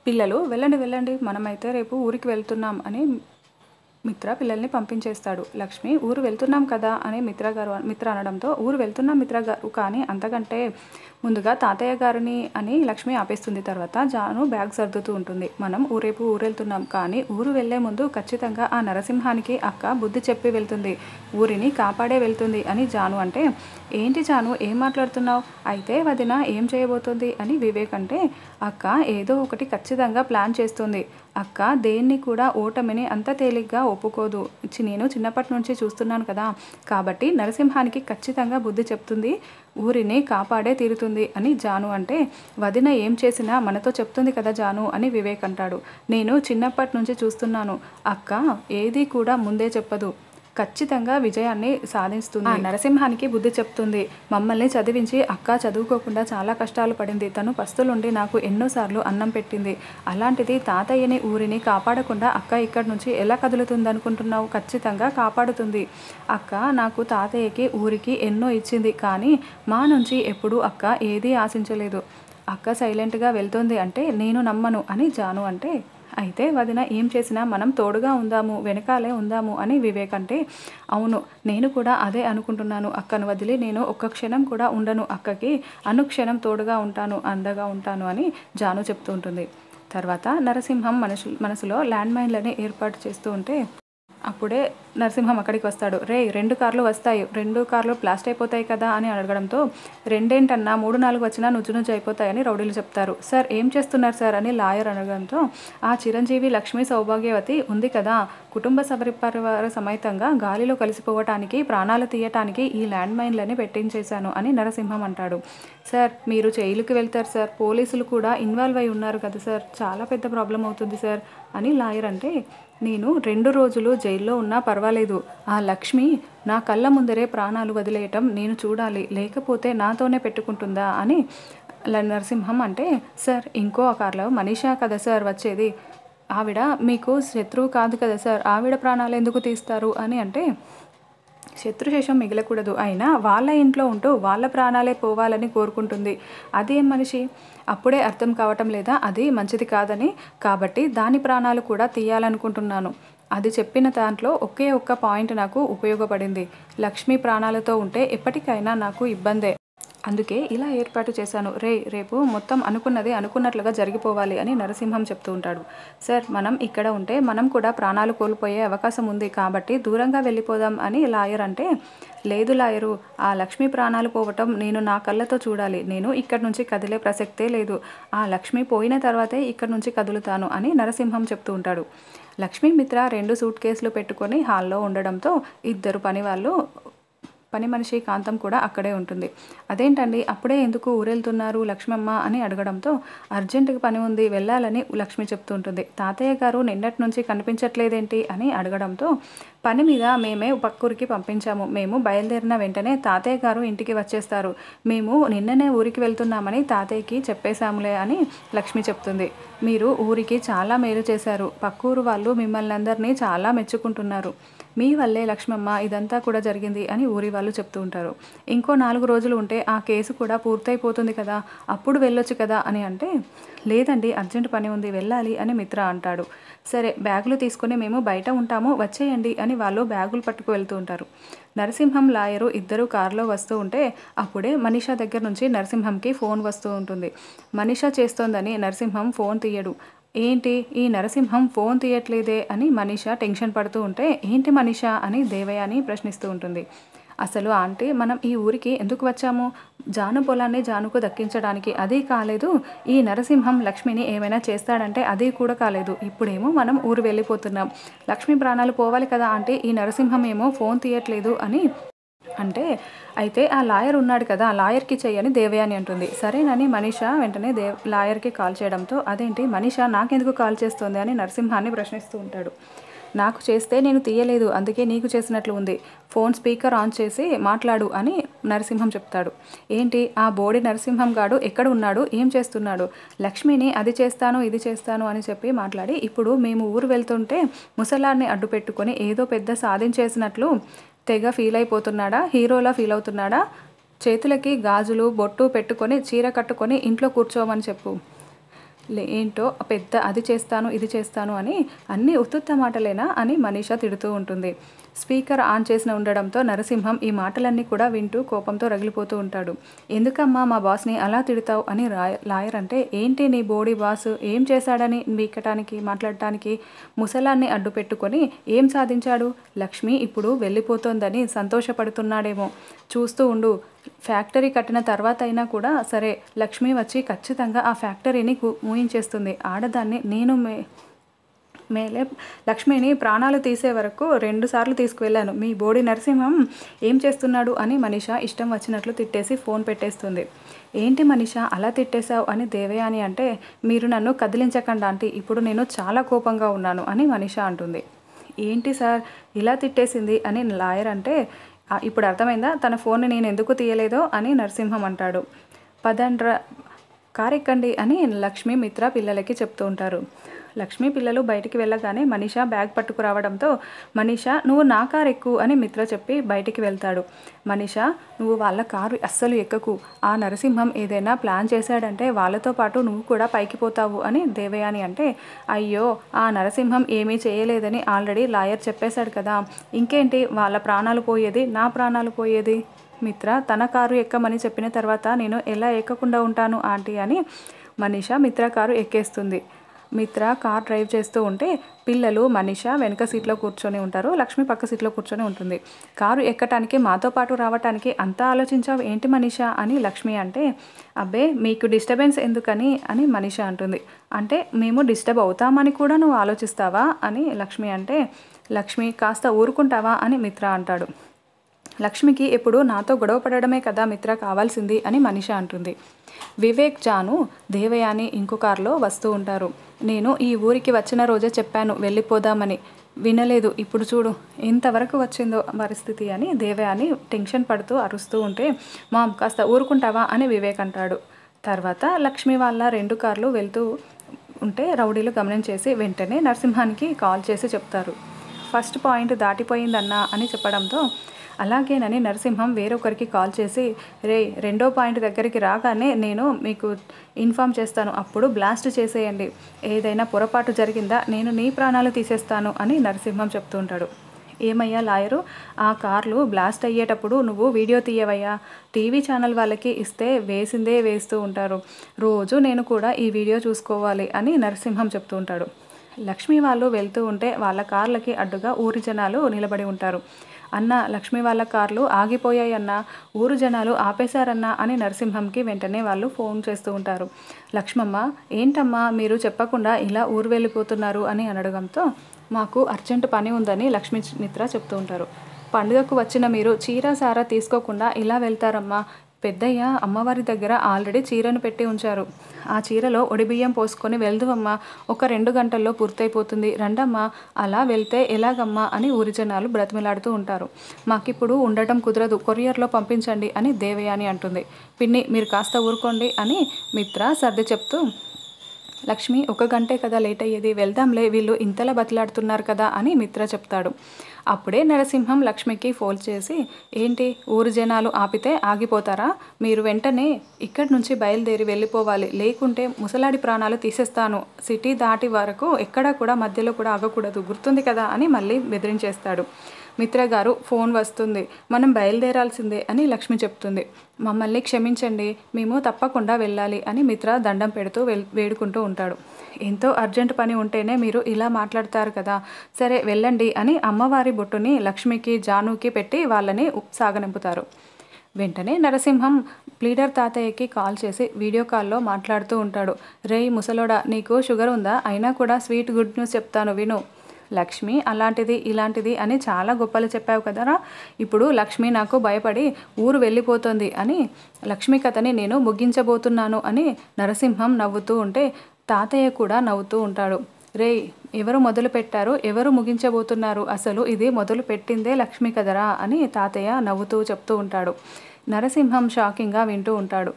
పిల్లలు వెళ్ళండి వెళ్ళండి మనమైతే రేపు ఊరికి వెళ్తున్నాం అని మిత్ర పిల్లల్ని పంపించేస్తాడు. లక్ష్మి ఊరు వెళ్తున్నాం కదా అని మిత్ర అనడంతో ఊరు వెళ్తున్నాం మిత్ర గారు, కానీ అంతకంటే ముందుగా తాతయ్య గారిని అని లక్ష్మి ఆపేస్తుంది. తర్వాత జాను బ్యాగ్ సర్దుతూ ఉంటుంది. మనం రేపు ఊరు వెళ్తున్నాం, కానీ ఊరు వెళ్లే ముందు ఖచ్చితంగా ఆ నరసింహానికి అక్క బుద్ధి చెప్పి వెళ్తుంది, ఊరిని కాపాడే వెళ్తుంది అని జాను అంటే, ఏంటి జాను ఏం మాట్లాడుతున్నావు, అయితే వదిన ఏం చేయబోతుంది అని వివేక్ అంటే, అక్క ఏదో ఒకటి ఖచ్చితంగా ప్లాన్ చేస్తుంది, అక్క దేన్ని కూడా ఓటమిని అంత తేలిగ్గా ఒప్పుకోదు, నేను చిన్నప్పటి నుంచి చూస్తున్నాను కదా, కాబట్టి నరసింహానికి ఖచ్చితంగా బుద్ధి చెప్తుంది, ఊరిని కాపాడే తీరుతుంది అని జాను అంటే, వదిన ఏం చేసినా మనతో చెప్తుంది కదా జాను అని వివేక్ అంటాడు. నేను చిన్నప్పటి నుంచి చూస్తున్నాను, అక్క ఏది కూడా ముందే చెప్పదు, ఖచ్చితంగా విజయాన్ని సాధిస్తుంది, నరసింహానికి బుద్ధి చెప్తుంది, మమ్మల్ని చదివించి అక్క చదువుకోకుండా చాలా కష్టాలు పడింది, తను పస్తులుండి నాకు ఎన్నోసార్లు అన్నం పెట్టింది, అలాంటిది తాతయ్యని ఊరిని కాపాడకుండా అక్క ఇక్కడి నుంచి ఎలా కదులుతుంది అనుకుంటున్నావు, ఖచ్చితంగా కాపాడుతుంది, అక్క నాకు తాతయ్యకి ఊరికి ఎన్నో ఇచ్చింది, కానీ మా నుంచి ఎప్పుడూ అక్క ఏదీ ఆశించలేదు, అక్క సైలెంట్గా వెళ్తుంది అంటే నేను నమ్మను అని జాను అంటే, అయితే వదిన ఏం చేసినా మనం తోడుగా ఉందాము, వెనకాలే ఉందాము అని వివేక్ అంటే, అవును నేను కూడా అదే అనుకుంటున్నాను, అక్కను వదిలి నేను ఒక్క క్షణం కూడా ఉండను, అక్కకి అనుక్షణం తోడుగా ఉంటాను, అండగా ఉంటాను అని జాను చెప్తూ ఉంటుంది. తర్వాత నరసింహం మనసులో ల్యాండ్ మైన్లని ఏర్పాటు చేస్తూ ఉంటే, అప్పుడే నరసింహం అక్కడికి వస్తాడు. రే 2 కార్లు వస్తాయి, 2 కార్లు బ్లాస్ట్ అయిపోతాయి కదా అని అడగడంతో, రెండేంటన్నా 3-4 వచ్చినా నుజ్జు అయిపోతాయని రౌడీలు చెప్తారు. సార్ ఏం చేస్తున్నారు సార్ అని లాయర్ అడగడంతో, ఆ చిరంజీవి లక్ష్మీ సౌభాగ్యవతి ఉంది కదా, కుటుంబ సపరివార సమేతంగా గాలిలో కలిసిపోవటానికి ప్రాణాలు తీయటానికి ఈ ల్యాండ్ మైన్లని పెట్టించేశాను అని నరసింహం అంటాడు. సార్ మీరు జైలుకి వెళ్తారు సార్, పోలీసులు కూడా ఇన్వాల్వ్ అయి ఉన్నారు కదా సార్, చాలా పెద్ద ప్రాబ్లం అవుతుంది సార్ అని లాయర్ అంటే, నేను 2 రోజులు జైల్లో ఉన్నా పర్వాలేదు, ఆ లక్ష్మి నా కళ్ళ ముందరే ప్రాణాలు వదిలేయటం నేను చూడాలి, లేకపోతే నాతోనే పెట్టుకుంటుందా అని నరసింహం అంటే, సార్ ఇంకో కార్లో మనీషా కదా సార్ వచ్చేది, ఆవిడ మీకు శత్రువు కాదు కదా సార్, ఆవిడ ప్రాణాలు ఎందుకు తీస్తారు అని అంటే, శత్రుశేషం మిగలకూడదు, అయినా వాళ్ళ ఇంట్లో ఉంటూ వాళ్ళ ప్రాణాలే పోవాలని కోరుకుంటుంది, అదేం మనిషి, అప్పుడే అర్థం కావటం లేదా అది మంచిది కాదని, కాబట్టి దాని ప్రాణాలు కూడా తీయాలనుకుంటున్నాను, అది చెప్పిన దాంట్లో ఒకే ఒక్క పాయింట్ నాకు ఉపయోగపడింది, లక్ష్మి ప్రాణాలతో ఉంటే ఎప్పటికైనా నాకు ఇబ్బందే, అందుకే ఇలా ఏర్పాటు చేశాను, రేపు మొత్తం అనుకున్నది అనుకున్నట్లుగా జరిగిపోవాలి అని నరసింహం చెప్తూ ఉంటాడు. సార్ మనం ఇక్కడ ఉంటే మనం కూడా ప్రాణాలు కోల్పోయే అవకాశం ఉంది, కాబట్టి దూరంగా వెళ్ళిపోదాం అని లాయర్ అంటే, లేదు లాయరు, ఆ లక్ష్మి ప్రాణాలు పోవటం నేను నా కళ్ళతో చూడాలి, నేను ఇక్కడి నుంచి కదిలే ప్రసక్తే లేదు, ఆ లక్ష్మి పోయిన తర్వాతే ఇక్కడి నుంచి కదులుతాను అని నరసింహం చెప్తూ ఉంటాడు. లక్ష్మీ మిత్ర 2 సూట్ కేసులు పెట్టుకొని హాల్లో ఉండడంతో ఇద్దరు పని మనిషి కాంతం కూడా అక్కడే ఉంటుంది. అదేంటండి అప్పుడే ఎందుకు ఊరెళ్తున్నారు లక్ష్మమ్మ అని అడగడంతో, అర్జెంటుగా పని ఉంది వెళ్ళాలని లక్ష్మి చెప్తూ ఉంటుంది. తాతయ్య గారు నిన్నటి నుంచి కనిపించట్లేదేంటి అని అడగడంతో, పని మీద మేమే పక్కూరికి పంపించాము, మేము బయలుదేరిన వెంటనే తాతయ్య గారు ఇంటికి వచ్చేస్తారు, మేము నిన్ననే ఊరికి వెళ్తున్నామని తాతయ్యకి చెప్పేశాములే అని లక్ష్మి చెప్తుంది. మీరు ఊరికి చాలా మేలు చేశారు, పక్కూరు వాళ్ళు మిమ్మల్ని అందరినీ చాలా మెచ్చుకుంటున్నారు, మీ వల్లే లక్ష్మమ్మ ఇదంతా కూడా జరిగింది అని ఊరి వాళ్ళు చెప్తూ ఉంటారు. ఇంకో 4 రోజులు ఉంటే ఆ కేసు కూడా పూర్తయిపోతుంది కదా, అప్పుడు వెళ్ళొచ్చు కదా అని అంటే, లేదండి అర్జెంట్ పని ఉంది వెళ్ళాలి అని మిత్ర అంటాడు. సరే బ్యాగులు తీసుకొని మేము బయట ఉంటాము వచ్చేయండి అని వాళ్ళు బ్యాగులు పట్టుకు వెళ్తూ ఉంటారు. నరసింహం లాయరు ఇద్దరు కారులో వస్తూ ఉంటే, అప్పుడే మనీషా దగ్గర నుంచి నరసింహంకి ఫోన్ వస్తూ ఉంటుంది. మనీషా చేస్తోందని నరసింహం ఫోన్ తీయడు. ఏంటి ఈ నరసింహం ఫోన్ తీయట్లేదే అని మనీషా టెన్షన్ పడుతూ ఉంటే, ఏంటి మనీషా అని దేవయాని ప్రశ్నిస్తూ ఉంటుంది. అసలు ఆంటీ మనం ఈ ఊరికి ఎందుకు వచ్చాము, జాను పొలాన్ని జానుకు దక్కించడానికి, అది కాలేదు, ఈ నరసింహం లక్ష్మిని ఏమైనా చేస్తాడంటే అది కూడా కాలేదు, ఇప్పుడేమో మనం ఊరు వెళ్ళిపోతున్నాం, లక్ష్మి ప్రాణాలు పోవాలి కదా ఆంటీ, ఈ నరసింహం ఏమో ఫోన్ తీయట్లేదు అని అంటే, అయితే ఆ లాయర్ ఉన్నాడు కదా ఆ లాయర్కి చెయ్యని దేవయాని అంటుంది. సరేనని మనీషా వెంటనే లాయర్కి కాల్ చేయడంతో, అదేంటి మనీషా నాకెందుకు కాల్ చేస్తోంది అని నరసింహాన్ని ప్రశ్నిస్తూ ఉంటాడు. నాకు చేస్తే నేను తీయలేదు, అందుకే నీకు చేసినట్లు ఉంది, ఫోన్ స్పీకర్ ఆన్ చేసి మాట్లాడు అని నరసింహం చెప్తాడు. ఏంటి ఆ బోడి నరసింహం గాడు ఎక్కడ ఉన్నాడు, ఏం చేస్తున్నాడు, లక్ష్మిని అది చేస్తాను ఇది చేస్తాను అని చెప్పి మాట్లాడి, ఇప్పుడు మేము ఊరు వెళ్తుంటే ముసలాన్ని అడ్డు పెట్టుకొని ఏదో పెద్ద సాధించేసినట్లు తెగ ఫీల్ అయిపోతున్నాడా, హీరోలా ఫీల్ అవుతున్నాడా, చేతులకి గాజులు బొట్టు పెట్టుకొని చీర కట్టుకొని ఇంట్లో కూర్చోమని చెప్పు, ఏంటో పెద్ద అది చేస్తాను ఇది చేస్తాను అని అన్నీ ఉత్తుత్త మాటలేనా అని మనీషా తిడుతూ ఉంటుంది. స్పీకర్ ఆన్ చేసిన ఉండడంతో నరసింహం ఈ మాటలన్నీ కూడా వింటూ కోపంతో రగిలిపోతూ ఉంటాడు. ఎందుకమ్మా మా బాస్ని అలా తిడతావు అని లాయర్ అంటే, ఏంటి నీ బోడీ బాస్ ఏం చేశాడని వీకటానికి మాట్లాడటానికి, ముసలాన్ని అడ్డు పెట్టుకొని ఏం సాధించాడు? లక్ష్మి ఇప్పుడు వెళ్ళిపోతోందని సంతోషపడుతున్నాడేమో, చూస్తూ ఉండు. ఫ్యాక్టరీ కట్టిన తర్వాత అయినా కూడా సరే, లక్ష్మి వచ్చి ఖచ్చితంగా ఆ ఫ్యాక్టరీని మూయించేస్తుంది. ఆడదాన్ని నేను మేలే లక్ష్మిని ప్రాణాలు తీసే వరకు 2 సార్లు తీసుకువెళ్ళాను. మీ బోడి నరసింహం ఏం చేస్తున్నాడు అని మనీషా ఇష్టం వచ్చినట్లు తిట్టేసి ఫోన్ పెట్టేస్తుంది. ఏంటి మనీషా అలా తిట్టేశావు అని దేవయాని అంటే, మీరు నన్ను కదిలించకండి ఆంటీ, ఇప్పుడు నేను చాలా కోపంగా ఉన్నాను అని మనీషా అంటుంది. ఏంటి సార్ ఇలా తిట్టేసింది అని లాయర్ అంటే, ఇప్పుడు అర్థమైందా తన ఫోన్ని నేను ఎందుకు తీయలేదో అని నరసింహం అంటాడు. పదండ్ర కారెక్కండి అని లక్ష్మి మిత్ర పిల్లలకి చెప్తూ ఉంటారు. లక్ష్మి పిల్లలు బయటికి వెళ్ళగానే మనీషా బ్యాగ్ పట్టుకురావడంతో, మనీషా నువ్వు నా కారు ఎక్కు అని మిత్ర చెప్పి బయటికి వెళ్తాడు. మనీషా నువ్వు వాళ్ళ కారు అస్సలు ఎక్కకు, ఆ నరసింహం ఏదైనా ప్లాన్ చేశాడంటే వాళ్ళతో పాటు నువ్వు కూడా పైకి పోతావు అని దేవయాని అంటే, అయ్యో ఆ నరసింహం ఏమీ చేయలేదని ఆల్రెడీ లాయర్ చెప్పేశాడు కదా, ఇంకేంటి వాళ్ళ ప్రాణాలు పోయేది, నా ప్రాణాలు పోయేది. మిత్ర తన కారు ఎక్కమని చెప్పిన తర్వాత నేను ఎలా ఎక్కకుండా ఉంటాను ఆంటీ అని మనీషా మిత్ర కారు ఎక్కేస్తుంది. మిత్ర కార్ డ్రైవ్ చేస్తూ ఉంటే పిల్లలు మనీషా వెనక సీట్లో కూర్చొని ఉంటారు, లక్ష్మి పక్క సీట్లో కూర్చొని ఉంటుంది. కారు ఎక్కటానికి మాతో పాటు రావటానికి అంతా ఆలోచించావు ఏంటి మనీషా అని లక్ష్మి అంటే, అబ్బే మీకు డిస్టర్బెన్స్ ఎందుకని అని మనీషా అంటుంది. అంటే మేము డిస్టర్బ్ అవుతామని కూడా నువ్వు ఆలోచిస్తావా అని లక్ష్మి అంటే, లక్ష్మి కాస్త ఊరుకుంటావా అని మిత్ర అంటాడు. లక్ష్మికి ఎప్పుడు నాతో గొడవ పడడమే కదా మిత్ర కావాల్సింది అని మనీషా అంటుంది. వివేక్, జాను, దేవయాని ఇంకో కారులో వస్తూ ఉంటారు. నేను ఈ ఊరికి వచ్చిన రోజే చెప్పాను వెళ్ళిపోదామని, వినలేదు. ఇప్పుడు చూడు ఎంతవరకు వచ్చిందో పరిస్థితి అని దేవయాని టెన్షన్ పడుతూ అరుస్తూ ఉంటే, మామ్ కాస్త ఊరుకుంటావా అని వివేక్ అంటాడు. తర్వాత లక్ష్మి వాళ్ళ 2 కార్లు వెళ్తూ ఉంటే రౌడీలు గమనించేసి వెంటనే నరసింహానికి కాల్ చేసి చెప్తారు. ఫస్ట్ పాయింట్ దాటిపోయిందన్నా అని చెప్పడంతో, అలాగేనని నరసింహం వేరొకరికి కాల్ చేసి, రే 2వ పాయింట్ దగ్గరికి రాగానే నేను మీకు ఇన్ఫామ్ చేస్తాను, అప్పుడు బ్లాస్ట్ చేసేయండి. ఏదైనా పొరపాటు జరిగిందా నేను నీ ప్రాణాలు తీసేస్తాను అని నరసింహం చెప్తూ ఉంటాడు. ఏమయ్యా లాయరు, ఆ కార్లు బ్లాస్ట్ అయ్యేటప్పుడు నువ్వు వీడియో తీయవయ్యా, టీవీ ఛానల్ వాళ్ళకి ఇస్తే వేసిందే వేస్తూ ఉంటారు, రోజు నేను కూడా ఈ వీడియో చూసుకోవాలి అని నరసింహం చెప్తూ ఉంటాడు. లక్ష్మి వాళ్ళు వెళ్తూ ఉంటే వాళ్ళ కార్లకి అడ్డుగా ఊరి జనాలు నిలబడి ఉంటారు. అన్న లక్ష్మి వాళ్ళ కార్లు ఆగిపోయాయన్నా, ఊరు జనాలు ఆపేశారన్నా అని నరసింహంకి వెంటనే వాళ్ళు ఫోన్ చేస్తూ ఉంటారు. లక్ష్మమ్మ ఏంటమ్మా మీరు చెప్పకుండా ఇలా ఊరు వెళ్ళిపోతున్నారు అని అనడంతో, మాకు అర్జెంటు పని ఉందని లక్ష్మీ మిత్ర చెప్తూ ఉంటారు. పండుగకు వచ్చిన మీరు చీర సారా తీసుకోకుండా ఇలా వెళ్తారమ్మా, పెద్దయ్య అమ్మవారి దగ్గర ఆల్రెడీ చీరను పెట్టి ఉంచారు, ఆ చీరలో ఒడిబియ్యం పోసుకొని వెళ్దువమ్మా, ఒక 2 గంటల్లో పూర్తయిపోతుంది, రండమ్మా, అలా వెళ్తే ఎలాగమ్మా అని ఊరి జనాలు బ్రతిమలాడుతూ ఉంటారు. మాకిప్పుడు ఉండటం కుదరదు, కొరియర్లో పంపించండి అని దేవయాని అంటుంది. పిన్ని మీరు కాస్త ఊరుకోండి అని మిత్ర సర్ది చెప్తూ, లక్ష్మి 1 గంటే కదా లేట్ అయ్యేది, వెళ్దాంలే, వీళ్ళు ఇంతలా బతిలాడుతున్నారు కదా అని మిత్ర చెప్తాడు. అప్పుడే నరసింహం లక్ష్మికి ఫోన్ చేసి, ఏంటి ఊరు జనాలు ఆపితే ఆగిపోతారా, మీరు వెంటనే ఇక్కడి నుంచి బయలుదేరి వెళ్ళిపోవాలి, లేకుంటే ముసలాడి ప్రాణాలు తీసేస్తాను, సిటీ దాటి వరకు ఎక్కడా కూడా మధ్యలో కూడా ఆగకూడదు, గుర్తుంది కదా అని మళ్ళీ బెదిరించేస్తాడు. మిత్ర గారు ఫోన్ వస్తుంది, మనం బయలుదేరాల్సిందే అని లక్ష్మి చెప్తుంది. మమ్మల్ని క్షమించండి, మేము తప్పకుండా వెళ్ళాలి అని మిత్ర దండం పెడుతూ వేడుకుంటూ ఉంటాడు. ఎంతో అర్జెంట్ పని ఉంటేనే మీరు ఇలా మాట్లాడతారు కదా, సరే వెళ్ళండి అని అమ్మవారి బొట్టుని లక్ష్మికి జానుకి పెట్టి వాళ్ళని సాగనింపుతారు. వెంటనే నరసింహం ప్లీడర్ తాతయ్యకి కాల్ చేసి వీడియో కాల్లో మాట్లాడుతూ ఉంటాడు. రేయ్ ముసలోడా, నీకు షుగర్ ఉందా, అయినా కూడా స్వీట్ గుడ్ న్యూస్ చెప్తాను విను. లక్ష్మి అలాంటిది ఇలాంటిది అని చాలా గొప్పలు చెప్పావు కదరా, ఇప్పుడు లక్ష్మి నాకు భయపడి ఊరు వెళ్ళిపోతుంది అని లక్ష్మి కథని నేను ముగించబోతున్నాను అని నరసింహం నవ్వుతూ ఉంటే తాతయ్య కూడా నవ్వుతూ ఉంటాడు. రేయ్ ఎవరు మొదలు పెట్టారు, ఎవరు ముగించబోతున్నారు, అసలు ఇది మొదలు పెట్టిందే లక్ష్మి కదరా అని తాతయ్య నవ్వుతూ చెప్తూ ఉంటాడు. నరసింహం షాకింగ్గా వింటూ ఉంటాడు.